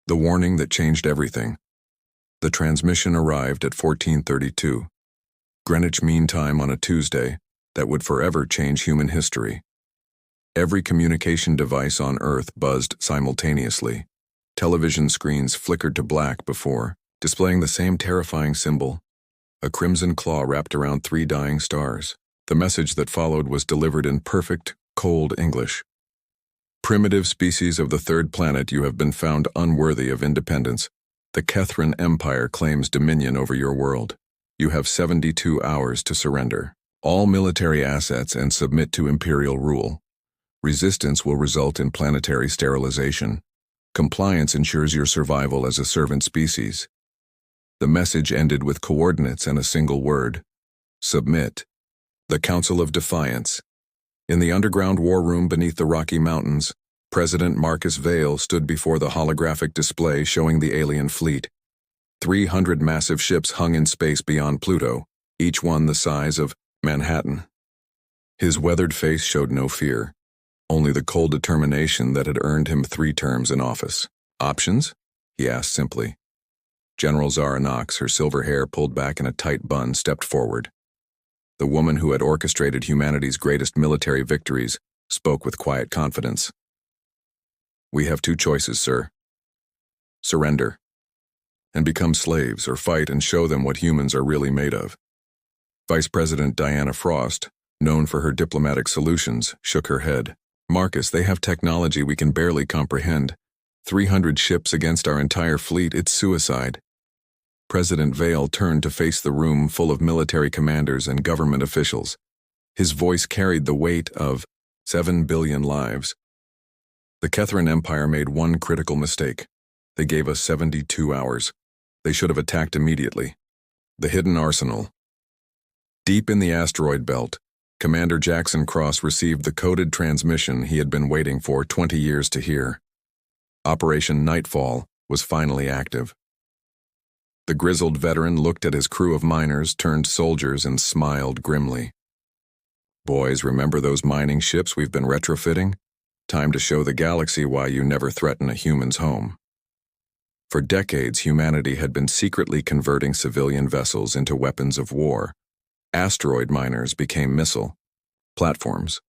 The warning that changed everything. The transmission arrived at 14:32, Greenwich Mean Time on a Tuesday, that would forever change human history. Every communication device on Earth buzzed simultaneously. Television screens flickered to black before, displaying the same terrifying symbol, a crimson claw wrapped around 3 dying stars. The message that followed was delivered in perfect, cold English. Primitive species of the third planet, you have been found unworthy of independence. The Catherine Empire claims dominion over your world. You have 72 hours to surrender all military assets and submit to imperial rule. Resistance will result in planetary sterilization. Compliance ensures your survival as a servant species. The message ended with coordinates and a single word: submit. The Council of Defiance. In the underground war room beneath the Rocky Mountains, President Marcus Vail stood before the holographic display showing the alien fleet. 300 massive ships hung in space beyond Pluto, each one the size of Manhattan. His weathered face showed no fear, only the cold determination that had earned him 3 terms in office. Options? He asked simply. General Zara Knox, her silver hair pulled back in a tight bun, stepped forward. The woman who had orchestrated humanity's greatest military victories spoke with quiet confidence. We have 2 choices, sir. Surrender and become slaves, or fight and show them what humans are really made of. Vice President Diana Frost, known for her diplomatic solutions, shook her head. Marcus, they have technology we can barely comprehend. 300 ships against our entire fleet, it's suicide. President Vail turned to face the room full of military commanders and government officials. His voice carried the weight of 7 billion lives. The Catherine Empire made one critical mistake. They gave us 72 hours. They should have attacked immediately. The hidden arsenal. Deep in the asteroid belt, Commander Jackson Cross received the coded transmission he had been waiting for 20 years to hear. Operation Nightfall was finally active. The grizzled veteran looked at his crew of miners turned soldiers and smiled grimly. Boys, remember those mining ships we've been retrofitting? Time to show the galaxy why you never threaten a human's home. For decades, humanity had been secretly converting civilian vessels into weapons of war. Asteroid miners became missile platforms.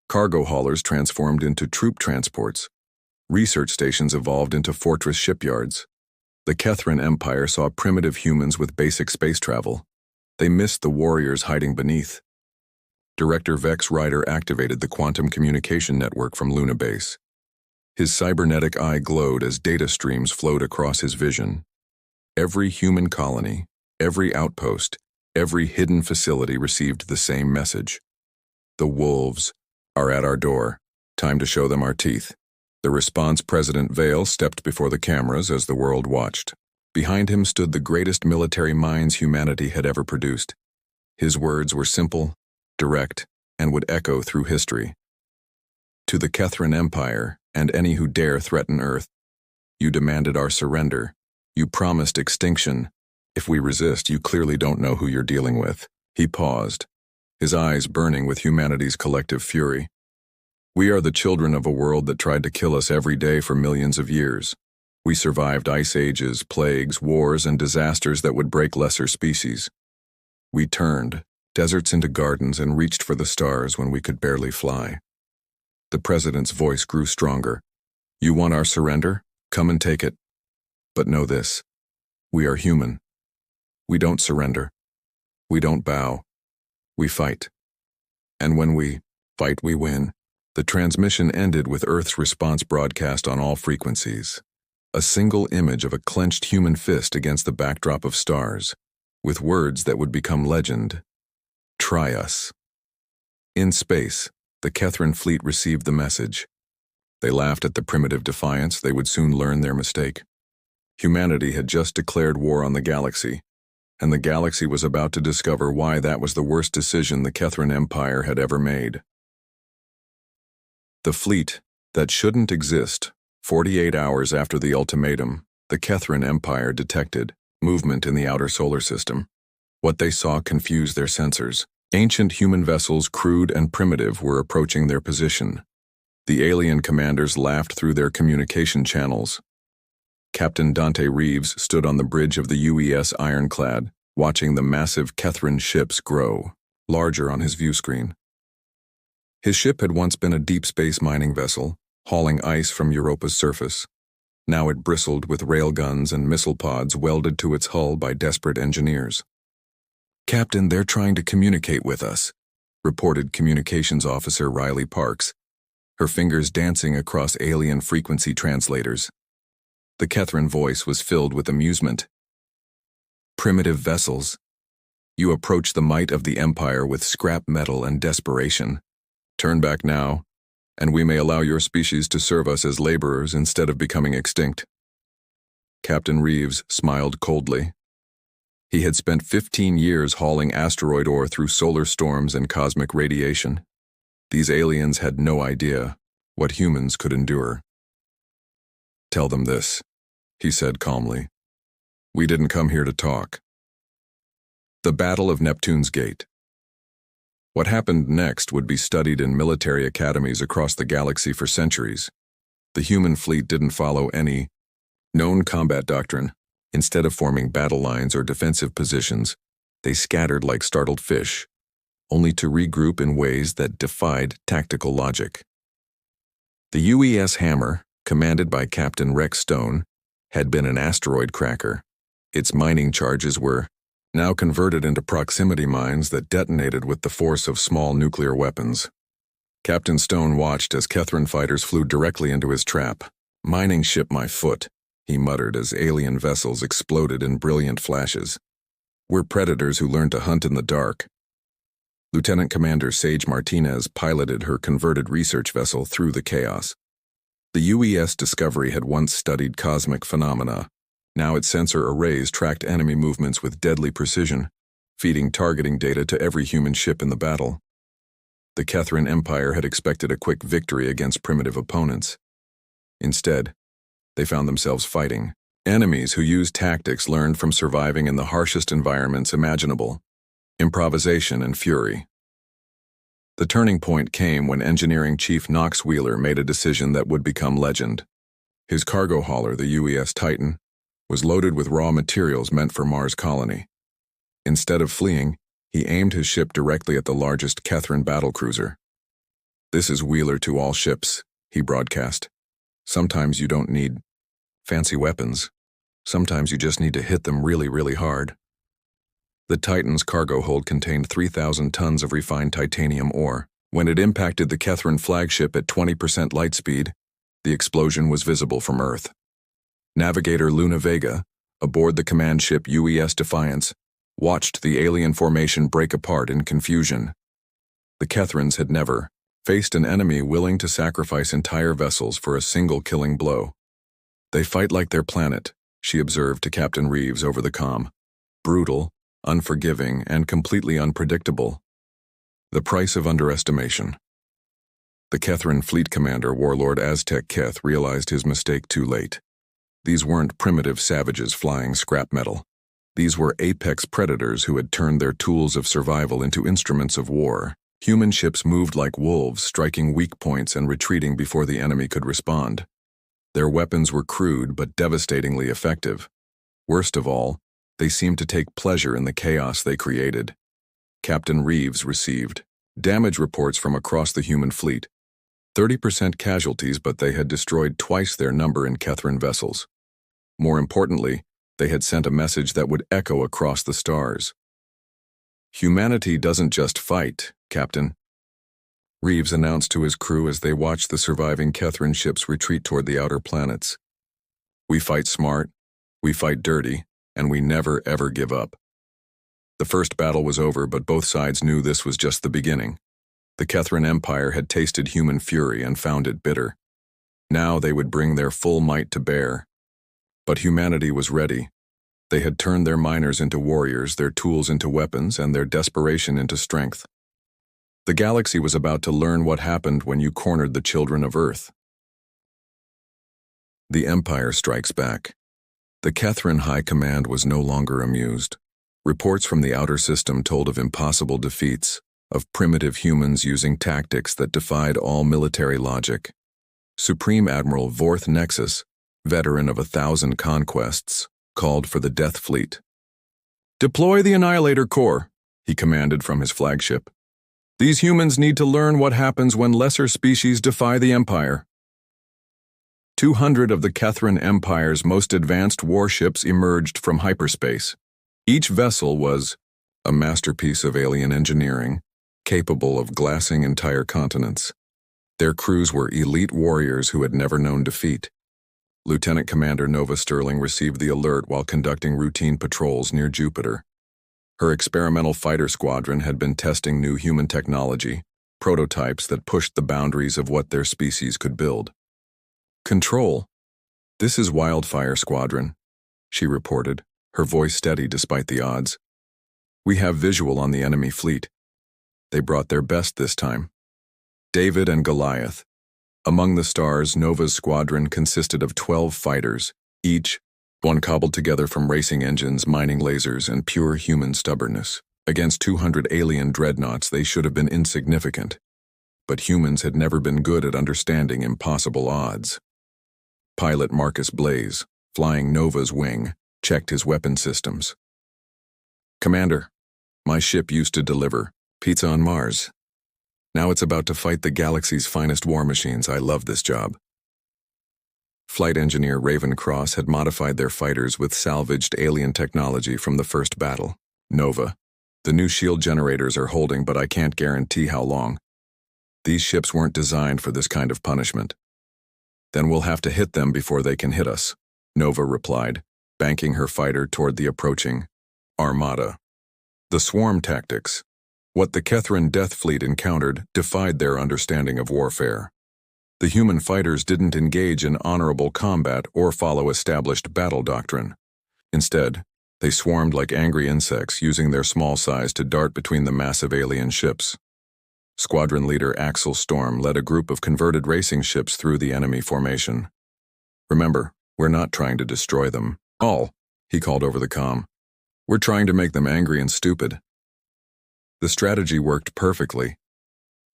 Cargo haulers transformed into troop transports. Research stations evolved into fortress shipyards. The Catherine Empire saw primitive humans with basic space travel. They missed the warriors hiding beneath. Director Vex Ryder activated the quantum communication network from Luna Base. His cybernetic eye glowed as data streams flowed across his vision. Every human colony, every outpost, every hidden facility received the same message. The wolves are at our door. Time to show them our teeth. The response: President Vail stepped before the cameras as the world watched. Behind him stood the greatest military minds humanity had ever produced. His words were simple, direct, and would echo through history. To the Catherine Empire, and any who dare threaten Earth, you demanded our surrender. You promised extinction. If we resist, you clearly don't know who you're dealing with. He paused, his eyes burning with humanity's collective fury. We are the children of a world that tried to kill us every day for millions of years. We survived ice ages, plagues, wars, and disasters that would break lesser species. We turned deserts into gardens and reached for the stars when we could barely fly. The president's voice grew stronger. You want our surrender? Come and take it. But know this: we are human. We don't surrender. We don't bow. We fight. And when we fight, we win. The transmission ended with Earth's response broadcast on all frequencies. A single image of a clenched human fist against the backdrop of stars, with words that would become legend. Try us. In space, the Catherine fleet received the message. They laughed at the primitive defiance. They would soon learn their mistake. Humanity had just declared war on the galaxy, and the galaxy was about to discover why that was the worst decision the Catherine Empire had ever made. The fleet that shouldn't exist. 48 hours after the ultimatum, the Catherine Empire detected movement in the outer solar system. What they saw confused their sensors. Ancient human vessels, crude and primitive, were approaching their position. The alien commanders laughed through their communication channels. Captain Dante Reeves stood on the bridge of the UES Ironclad, watching the massive Catherine ships grow, larger on his viewscreen. His ship had once been a deep space mining vessel, hauling ice from Europa's surface. Now it bristled with railguns and missile pods welded to its hull by desperate engineers. "Captain, they're trying to communicate with us," reported Communications Officer Riley Parks, her fingers dancing across alien frequency translators. The Catherine voice was filled with amusement. "Primitive vessels. You approach the might of the Empire with scrap metal and desperation. Turn back now, and we may allow your species to serve us as laborers instead of becoming extinct." Captain Reeves smiled coldly. He had spent 15 years hauling asteroid ore through solar storms and cosmic radiation. These aliens had no idea what humans could endure. "Tell them this," he said calmly. "We didn't come here to talk." The Battle of Neptune's Gate. What happened next would be studied in military academies across the galaxy for centuries. The human fleet didn't follow any known combat doctrine. Instead of forming battle lines or defensive positions, they scattered like startled fish, only to regroup in ways that defied tactical logic. The UES Hammer, commanded by Captain Rex Stone, had been an asteroid cracker. Its mining charges were now converted into proximity mines that detonated with the force of small nuclear weapons. Captain Stone watched as Catherine fighters flew directly into his trap. "Mining ship my foot," he muttered as alien vessels exploded in brilliant flashes. "We're predators who learn to hunt in the dark." Lieutenant Commander Sage Martinez piloted her converted research vessel through the chaos. The UES Discovery had once studied cosmic phenomena. Now its sensor arrays tracked enemy movements with deadly precision, feeding targeting data to every human ship in the battle. The Catherine Empire had expected a quick victory against primitive opponents. Instead, they found themselves fighting enemies who used tactics learned from surviving in the harshest environments imaginable: improvisation and fury. The turning point came when Engineering Chief Knox Wheeler made a decision that would become legend. His cargo hauler, the UES Titan, was loaded with raw materials meant for Mars colony. Instead of fleeing, he aimed his ship directly at the largest Catherine battlecruiser. "This is Wheeler to all ships," he broadcast. "Sometimes you don't need fancy weapons. Sometimes you just need to hit them really, really hard." The Titan's cargo hold contained 3,000 tons of refined titanium ore. When it impacted the Catherine flagship at 20% light speed, the explosion was visible from Earth. Navigator Luna Vega, aboard the command ship UES Defiance, watched the alien formation break apart in confusion. The Catherines had never faced an enemy willing to sacrifice entire vessels for a single killing blow. "They fight like their planet," she observed to Captain Reeves over the comm. "Brutal, unforgiving, and completely unpredictable. The price of underestimation." The Catherine fleet commander, Warlord Aztec Keth, realized his mistake too late. These weren't primitive savages flying scrap metal. These were apex predators who had turned their tools of survival into instruments of war. Human ships moved like wolves, striking weak points and retreating before the enemy could respond. Their weapons were crude but devastatingly effective. Worst of all, they seemed to take pleasure in the chaos they created. Captain Reeves received damage reports from across the human fleet. 30% casualties, but they had destroyed twice their number in Catherine vessels. More importantly, they had sent a message that would echo across the stars. "Humanity doesn't just fight, Captain," Reeves announced to his crew as they watched the surviving Catherine ships retreat toward the outer planets. "We fight smart, we fight dirty, and we never ever give up." The first battle was over, but both sides knew this was just the beginning. The Catherine Empire had tasted human fury and found it bitter. Now they would bring their full might to bear. But humanity was ready. They had turned their miners into warriors, their tools into weapons, and their desperation into strength. The galaxy was about to learn what happened when you cornered the children of Earth. The Empire strikes back. The Catherine High Command was no longer amused. Reports from the outer system told of impossible defeats, of primitive humans using tactics that defied all military logic. Supreme Admiral Vorth Nexus, veteran of 1,000 conquests, called for the Death Fleet. "Deploy the Annihilator Corps," he commanded from his flagship. "These humans need to learn what happens when lesser species defy the Empire." 200 of the Catherine Empire's most advanced warships emerged from hyperspace. Each vessel was a masterpiece of alien engineering, capable of glassing entire continents. Their crews were elite warriors who had never known defeat. Lieutenant Commander Nova Sterling received the alert while conducting routine patrols near Jupiter. Her experimental fighter squadron had been testing new human technology, prototypes that pushed the boundaries of what their species could build. "Control, this is Wildfire Squadron," she reported, her voice steady despite the odds. "We have visual on the enemy fleet. They brought their best this time. David and Goliath." Among the stars, Nova's squadron consisted of 12 fighters, each one cobbled together from racing engines, mining lasers, and pure human stubbornness. Against 200 alien dreadnoughts, they should have been insignificant. But humans had never been good at understanding impossible odds. Pilot Marcus Blaze, flying Nova's wing, checked his weapon systems. "Commander, my ship used to deliver pizza on Mars. Now it's about to fight the galaxy's finest war machines. I love this job." Flight engineer Raven Cross had modified their fighters with salvaged alien technology from the first battle. "Nova, the new shield generators are holding, but I can't guarantee how long. These ships weren't designed for this kind of punishment." "Then we'll have to hit them before they can hit us," Nova replied, banking her fighter toward the approaching armada. The swarm tactics, what the Catherine Death Fleet encountered, defied their understanding of warfare. The human fighters didn't engage in honorable combat or follow established battle doctrine. Instead, they swarmed like angry insects, using their small size to dart between the massive alien ships. Squadron leader Axel Storm led a group of converted racing ships through the enemy formation. "Remember, we're not trying to destroy them all," he called over the comm. "We're trying to make them angry and stupid." The strategy worked perfectly.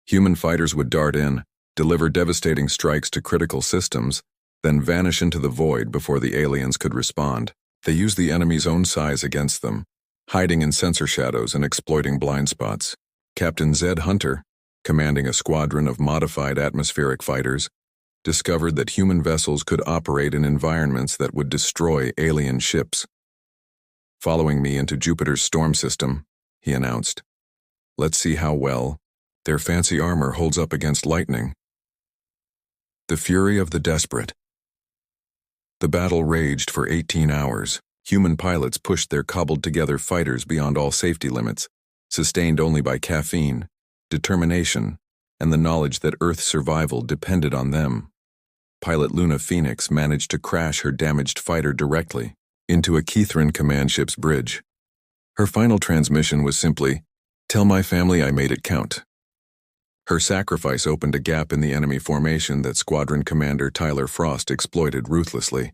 Human fighters would dart in, deliver devastating strikes to critical systems, then vanish into the void before the aliens could respond. They used the enemy's own size against them, hiding in sensor shadows and exploiting blind spots. Captain Zed Hunter, commanding a squadron of modified atmospheric fighters, discovered that human vessels could operate in environments that would destroy alien ships. "Following me into Jupiter's storm system," he announced. "Let's see how well their fancy armor holds up against lightning." The fury of the desperate. The battle raged for 18 hours. Human pilots pushed their cobbled-together fighters beyond all safety limits, sustained only by caffeine, determination, and the knowledge that Earth's survival depended on them. Pilot Luna Phoenix managed to crash her damaged fighter directly into a Catherine command ship's bridge. Her final transmission was simply, "Tell my family I made it count." Her sacrifice opened a gap in the enemy formation that Squadron Commander Tyler Frost exploited ruthlessly.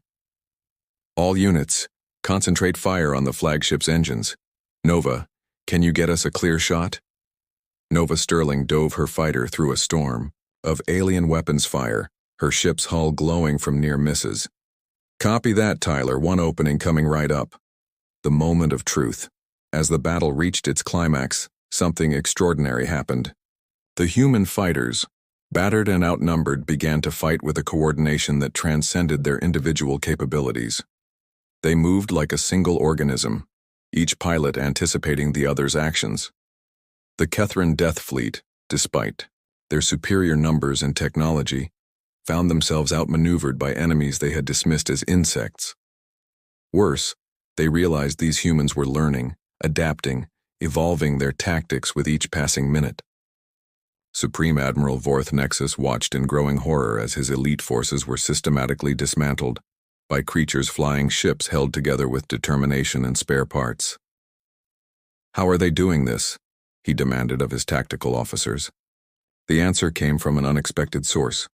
"All units, concentrate fire on the flagship's engines. Nova, can you get us a clear shot?" Nova Sterling dove her fighter through a storm of alien weapons fire, her ship's hull glowing from near misses. "Copy that, Tyler, one opening coming right up." The moment of truth. As the battle reached its climax, something extraordinary happened. The human fighters, battered and outnumbered, began to fight with a coordination that transcended their individual capabilities. They moved like a single organism, each pilot anticipating the other's actions. The Catherine Death Fleet, despite their superior numbers and technology, found themselves outmaneuvered by enemies they had dismissed as insects. Worse, they realized these humans were learning, adapting, evolving their tactics with each passing minute. Supreme Admiral Vorth Nexus watched in growing horror as his elite forces were systematically dismantled by creatures flying ships held together with determination and spare parts. "How are they doing this?" he demanded of his tactical officers. The answer came from an unexpected source,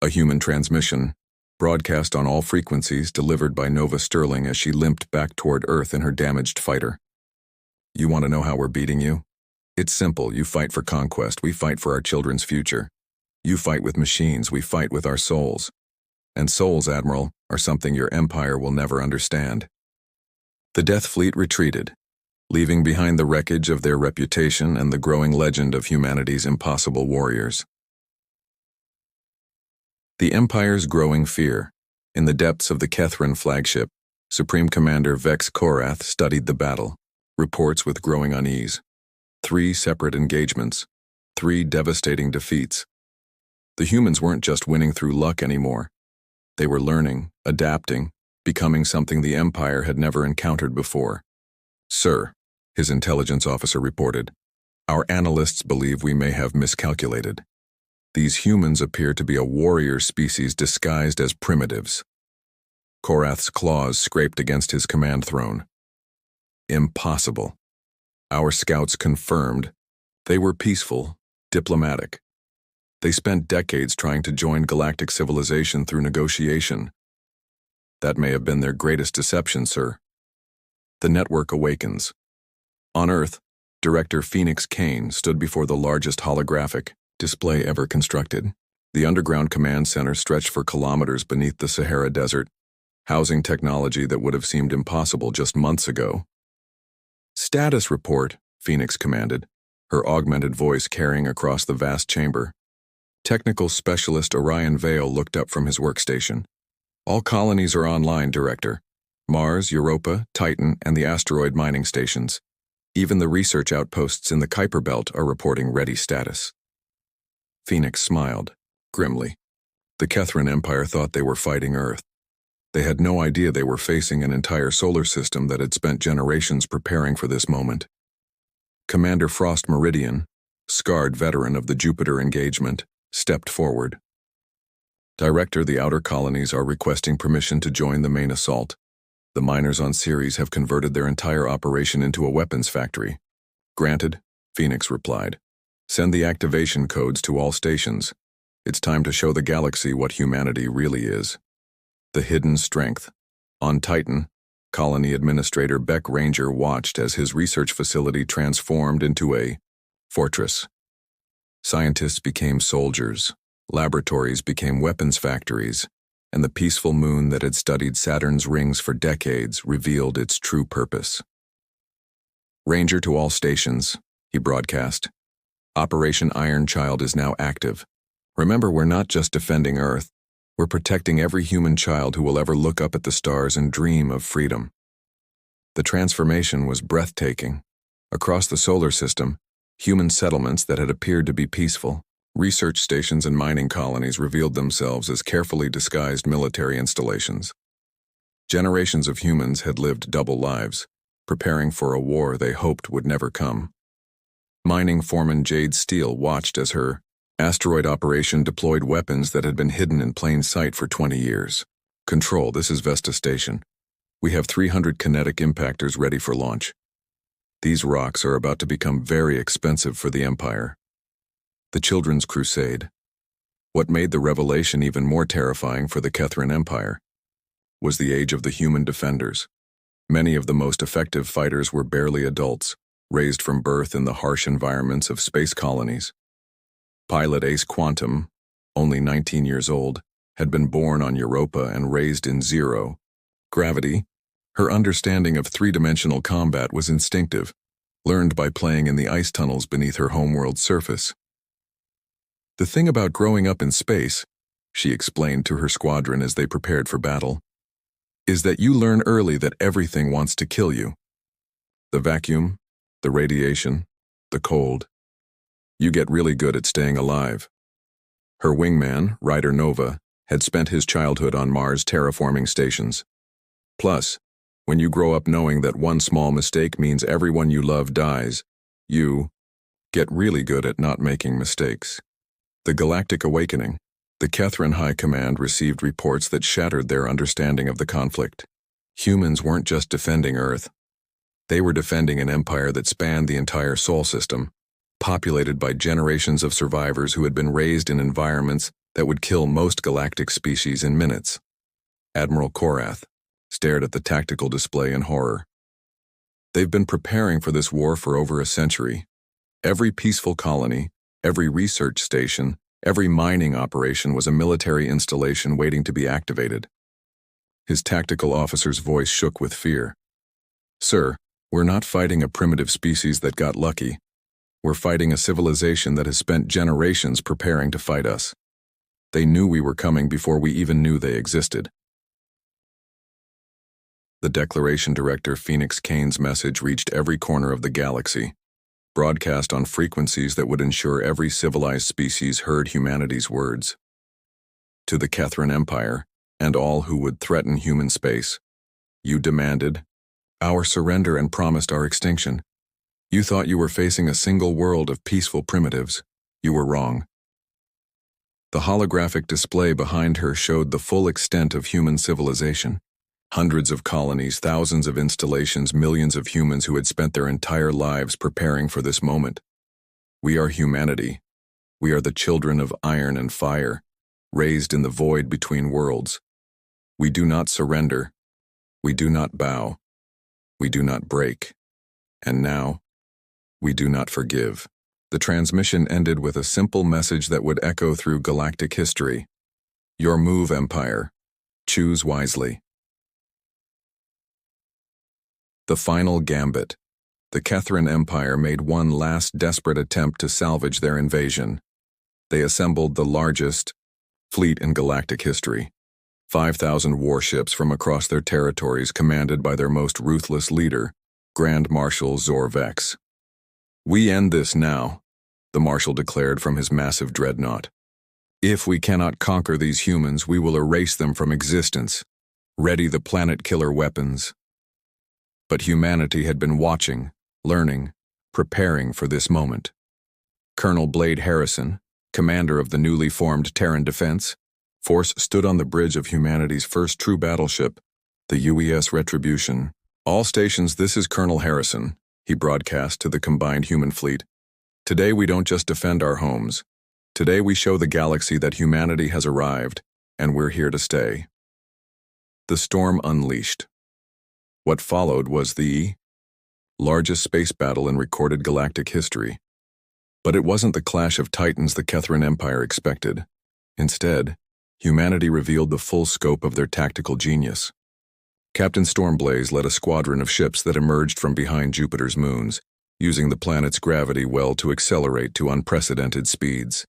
a human transmission, broadcast on all frequencies, delivered by Nova Sterling as she limped back toward Earth in her damaged fighter. "You want to know how we're beating you? It's simple. You fight for conquest, we fight for our children's future. You fight with machines, we fight with our souls. and souls, Admiral, are something your empire will never understand. The Death Fleet retreated, leaving behind the wreckage of their reputation and the growing legend of humanity's impossible warriors. The Empire's growing fear. In the depths of the Kethran flagship, Supreme Commander Vex Korath studied the battle, reports with growing unease. 3 separate engagements, 3 devastating defeats. The humans weren't just winning through luck anymore. They were learning, adapting, becoming something the Empire had never encountered before. "Sir," his intelligence officer reported, "our analysts believe we may have miscalculated. These humans appear to be a warrior species disguised as primitives." Korath's claws scraped against his command throne. "Impossible. Our scouts confirmed. They were peaceful, diplomatic. They spent decades trying to join galactic civilization through negotiation. That may have been their greatest deception, sir." The network awakens. On Earth, Director Phoenix Kane stood before the largest holographic display ever constructed. The underground command center stretched for kilometers beneath the Sahara Desert, housing technology that would have seemed impossible just months ago. "Status report," Phoenix commanded, her augmented voice carrying across the vast chamber. Technical specialist Orion Vale looked up from his workstation. "All colonies are online, Director. Mars, Europa, Titan, and the asteroid mining stations. Even the research outposts in the Kuiper Belt are reporting ready status." Phoenix smiled, grimly. The Kethran Empire thought they were fighting Earth. They had no idea they were facing an entire solar system that had spent generations preparing for this moment. Commander Frost Meridian, scarred veteran of the Jupiter engagement, stepped forward. "Director, the outer colonies are requesting permission to join the main assault. The miners on Ceres have converted their entire operation into a weapons factory." "Granted," Phoenix replied. "Send the activation codes to all stations. It's time to show the galaxy what humanity really is." The hidden strength. On Titan, Colony Administrator Beck Ranger watched as his research facility transformed into a fortress. Scientists became soldiers, laboratories became weapons factories, and the peaceful moon that had studied Saturn's rings for decades revealed its true purpose. "Ranger to all stations," he broadcast. "Operation Iron Child is now active. Remember, we're not just defending Earth. We're protecting every human child who will ever look up at the stars and dream of freedom." The transformation was breathtaking. Across the solar system, human settlements that had appeared to be peaceful, research stations and mining colonies revealed themselves as carefully disguised military installations. Generations of humans had lived double lives, preparing for a war they hoped would never come. Mining foreman Jade Steele watched as her asteroid operation deployed weapons that had been hidden in plain sight for 20 years. "Control, this is Vesta Station. We have 300 kinetic impactors ready for launch. These rocks are about to become very expensive for the Empire." The Children's Crusade. What made the revelation even more terrifying for the Kethran Empire was the age of the human defenders. Many of the most effective fighters were barely adults, raised from birth in the harsh environments of space colonies. Pilot Ace Quantum, only 19 years old, had been born on Europa and raised in zero gravity. Her understanding of three-dimensional combat was instinctive, learned by playing in the ice tunnels beneath her homeworld's surface. "The thing about growing up in space," she explained to her squadron as they prepared for battle, "is that you learn early that everything wants to kill you. The vacuum, the radiation, the cold. You get really good at staying alive." Her wingman, Ryder Nova, had spent his childhood on Mars terraforming stations. "Plus, when you grow up knowing that one small mistake means everyone you love dies, you get really good at not making mistakes." The Galactic Awakening. The Kethran High Command received reports that shattered their understanding of the conflict. Humans weren't just defending Earth. They were defending an empire that spanned the entire Sol system, populated by generations of survivors who had been raised in environments that would kill most galactic species in minutes. Admiral Korath stared at the tactical display in horror. "They've been preparing for this war for over a century. Every peaceful colony, every research station, Every mining operation was a military installation waiting to be activated. His tactical officer's voice shook with fear. "Sir, we're not fighting a primitive species that got lucky. We're fighting a civilization that has spent generations preparing to fight us. They knew we were coming before we even knew they existed." The Declaration Director Phoenix Kane's message reached every corner of the galaxy, broadcast on frequencies that would ensure every civilized species heard humanity's words. To the Catherine Empire, and all who would threaten human space, you demanded our surrender and promised our extinction. You thought you were facing a single world of peaceful primitives. You were wrong. The holographic display behind her showed the full extent of human civilization. Hundreds of colonies, thousands of installations, millions of humans who had spent their entire lives preparing for this moment. We are humanity. We are the children of iron and fire, raised in the void between worlds. We do not surrender. We do not bow. We do not break. And now, we do not forgive. The transmission ended with a simple message that would echo through galactic history. Your move, Empire. Choose wisely. The final gambit. The Catherine Empire made one last desperate attempt to salvage their invasion. They assembled the largest fleet in galactic history. 5,000 warships from across their territories commanded by their most ruthless leader, Grand Marshal Zor Vex. "We end this now," the Marshal declared from his massive dreadnought. "If we cannot conquer these humans, we will erase them from existence. Ready the planet-killer weapons." But humanity had been watching, learning, preparing for this moment. Colonel Blade Harrison, commander of the newly formed Terran Defense Force, stood on the bridge of humanity's first true battleship, the UES Retribution. "All stations, this is Colonel Harrison," he broadcast to the combined human fleet. "Today we don't just defend our homes. Today we show the galaxy that humanity has arrived, and we're here to stay." The storm unleashed. What followed was the largest space battle in recorded galactic history. But it wasn't the clash of titans the Catherine Empire expected. Instead, humanity revealed the full scope of their tactical genius. Captain Stormblaze led a squadron of ships that emerged from behind Jupiter's moons, using the planet's gravity well to accelerate to unprecedented speeds.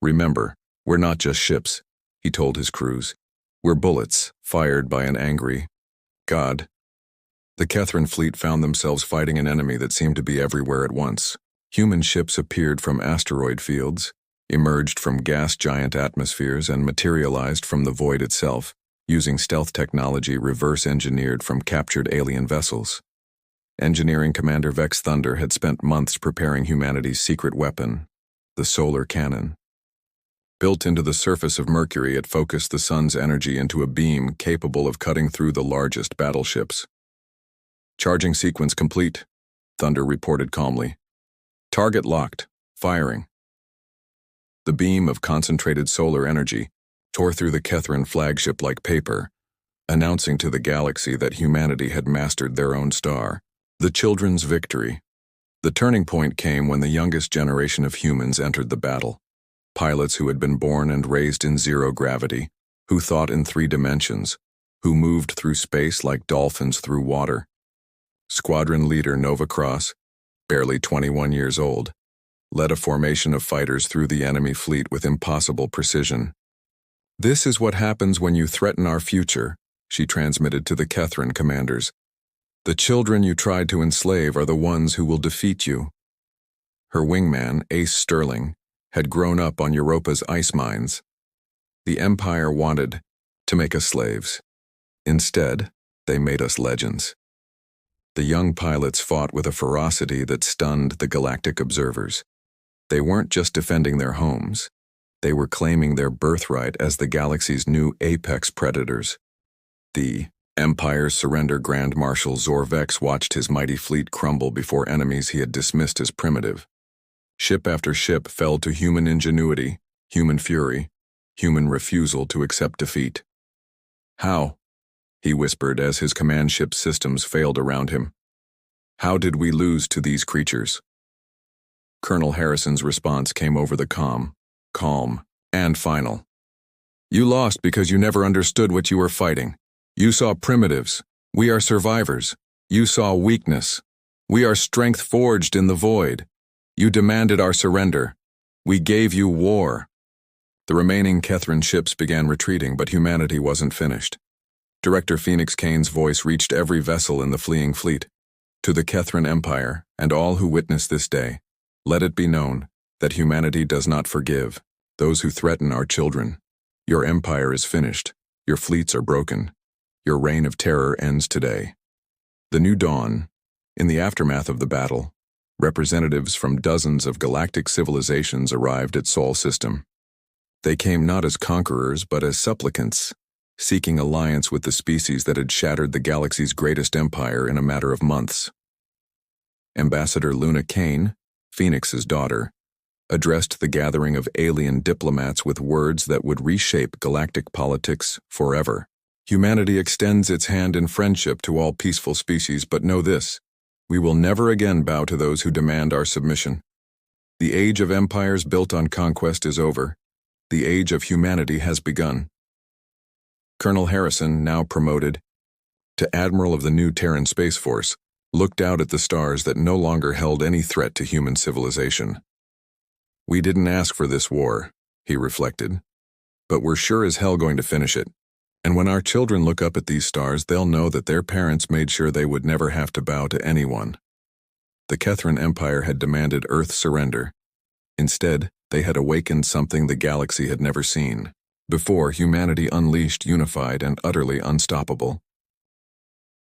"Remember, we're not just ships," he told his crews. "We're bullets, fired by an angry God." The Catherine fleet found themselves fighting an enemy that seemed to be everywhere at once. Human ships appeared from asteroid fields, emerged from gas giant atmospheres, and materialized from the void itself, using stealth technology reverse-engineered from captured alien vessels. Engineering Commander Vex Thunder had spent months preparing humanity's secret weapon, the solar cannon. Built into the surface of Mercury, it focused the sun's energy into a beam capable of cutting through the largest battleships. "Charging sequence complete," Thunder reported calmly. "Target locked. Firing." The beam of concentrated solar energy tore through the Catherine flagship like paper, announcing to the galaxy that humanity had mastered their own star. The children's victory. The turning point came when the youngest generation of humans entered the battle. Pilots who had been born and raised in zero gravity, who thought in 3 dimensions, who moved through space like dolphins through water. Squadron leader Nova Cross, barely 21 years old, led a formation of fighters through the enemy fleet with impossible precision. "This is what happens when you threaten our future," she transmitted to the Catherine commanders. "The children you tried to enslave are the ones who will defeat you." Her wingman, Ace Sterling, had grown up on Europa's ice mines. The Empire wanted to make us slaves. Instead, they made us legends. The young pilots fought with a ferocity that stunned the galactic observers. They weren't just defending their homes. They were claiming their birthright as the galaxy's new apex predators. The Empire's surrender Grand Marshal Zor Vex watched his mighty fleet crumble before enemies he had dismissed as primitive. Ship after ship fell to human ingenuity, human fury, human refusal to accept defeat. "How?" he whispered as his command ship systems failed around him. "How did we lose to these creatures?" Colonel Harrison's response came over the comm. calm, and final. You lost because you never understood what you were fighting. You saw primitives. We are survivors. You saw weakness. We are strength forged in the void. You demanded our surrender. We gave you war. The remaining Kethran ships began retreating, but humanity wasn't finished. Director Phoenix Kane's voice reached every vessel in the fleeing fleet. To the Kethran Empire, and all who witness this day, let it be known that humanity does not forgive those who threaten our children. Your empire is finished. Your fleets are broken. Your reign of terror ends today. The new dawn. In the aftermath of the battle, representatives from dozens of galactic civilizations arrived at Sol System. They came not as conquerors, but as supplicants, seeking alliance with the species that had shattered the galaxy's greatest empire in a matter of months. Ambassador Luna Kane, Phoenix's daughter, addressed the gathering of alien diplomats with words that would reshape galactic politics forever. Humanity extends its hand in friendship to all peaceful species, but know this: we will never again bow to those who demand our submission. The age of empires built on conquest is over. The age of humanity has begun. Colonel Harrison, now promoted to Admiral of the new Terran Space Force, looked out at the stars that no longer held any threat to human civilization. We didn't ask for this war, he reflected, but we're sure as hell going to finish it. And when our children look up at these stars, they'll know that their parents made sure they would never have to bow to anyone. The Kethran Empire had demanded Earth's surrender. Instead, they had awakened something the galaxy had never seen. Before, humanity unleashed, unified, and utterly unstoppable.